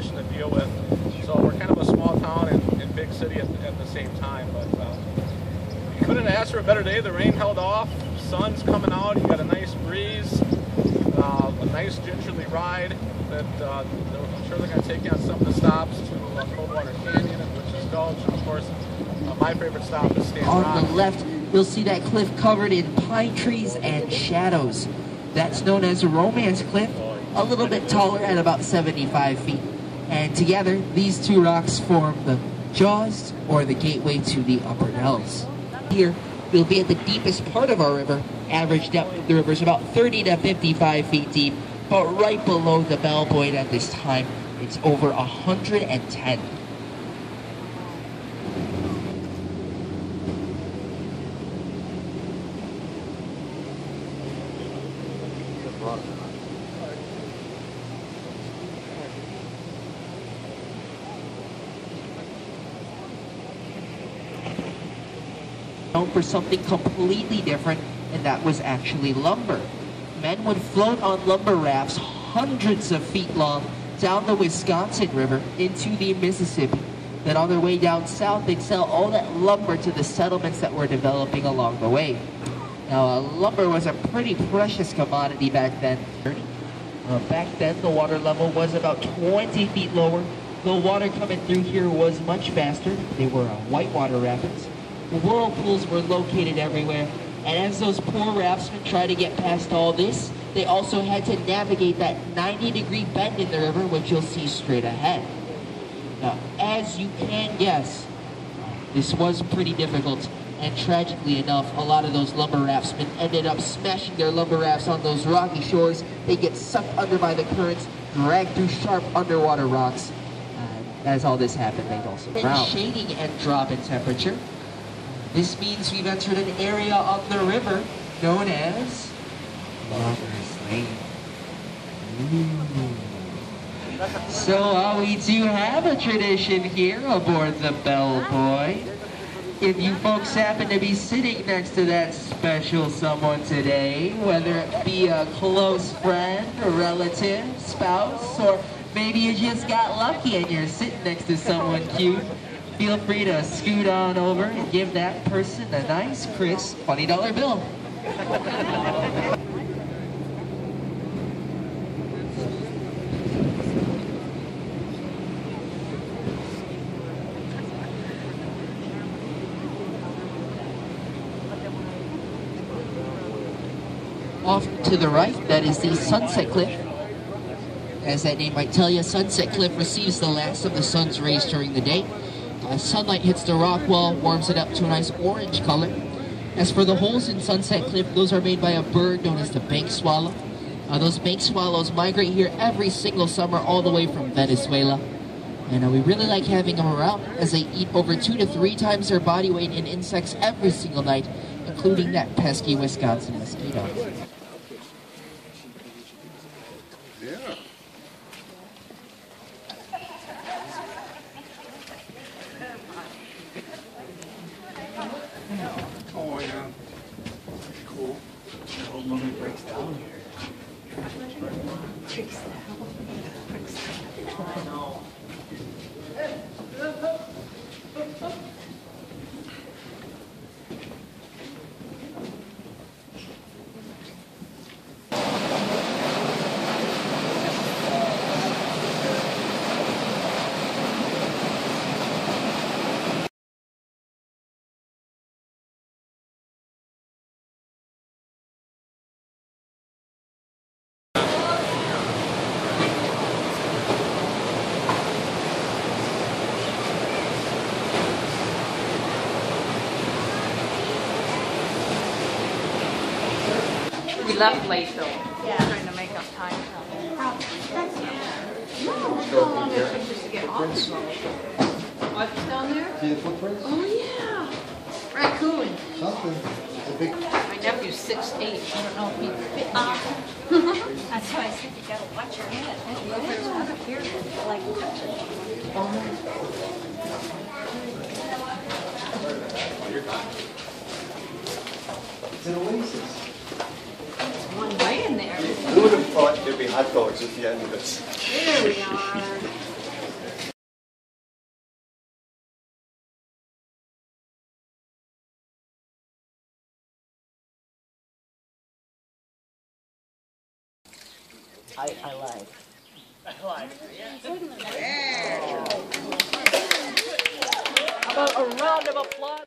population to deal with. So we're kind of a small town and big city at the same time. But you couldn't ask for a better day. The rain held off, sun's coming out, you got a nice breeze, a nice gingerly ride that I'm sure they're going to take you on some of the stops to Coldwater Canyon and Witch's Gulch, and of course my favorite stop is Stan's Rock. On the left, you'll see that cliff covered in pine trees and shadows. That's known as Romance Cliff, a little bit taller at about 75 feet. And together, these two rocks form the Jaws, or the gateway to the Upper Dells. Here, we'll be at the deepest part of our river. Average depth of the river is about 30 to 55 feet deep, but right below the Bell Buoy at this time, it's over 110. Known for something completely different, and that was actually lumber. Men would float on lumber rafts hundreds of feet long down the Wisconsin River into the Mississippi. Then on their way down south, they'd sell all that lumber to the settlements that were developing along the way. Now, lumber was a pretty precious commodity back then. Back then, the water level was about 20 feet lower. The water coming through here was much faster. They were whitewater rapids. Whirlpools were located everywhere, and as those poor raftsmen tried to get past all this, they also had to navigate that 90-degree bend in the river, which you'll see straight ahead. Now, as you can guess, this was pretty difficult, and tragically enough, a lot of those lumber raftsmen ended up smashing their lumber rafts on those rocky shores. They get sucked under by the currents, dragged through sharp underwater rocks. As all this happened, they've also been shading and drop in temperature. This means we've entered an area on the river known as Lover's Lane. So we do have a tradition here aboard the Bell Buoy. If you folks happen to be sitting next to that special someone today, whether it be a close friend, a relative, spouse, or maybe you just got lucky and you're sitting next to someone cute, feel free to scoot on over and give that person a nice, crisp $20 bill. Off to the right, that is the Sunset Cliff. As that name might tell you, Sunset Cliff receives the last of the sun's rays during the day. Sunlight hits the rock wall, warms it up to a nice orange color. As for the holes in Sunset Cliff, those are made by a bird known as the bank swallow. Those bank swallows migrate here every single summer all the way from Venezuela. And we really like having them around, as they eat over 2 to 3 times their body weight in insects every single night, including that pesky Wisconsin mosquito. Yeah. Oh, yeah. Cool. The old mummy breaks down here. Breaks down. I know. We left late though. Yeah. Trying to make up time. How long it took us to get off the boat? What's down there? See the footprints? Oh yeah. Raccoon. Something. It's a big... My nephew's 6'8". I don't know if he fit here. That's why I said you gotta watch your head. There's one up here that like touches. It's an oasis. One right in there. Who would have thought there'd be hot dogs at the end of this? There we are. I lied. How about a round of applause?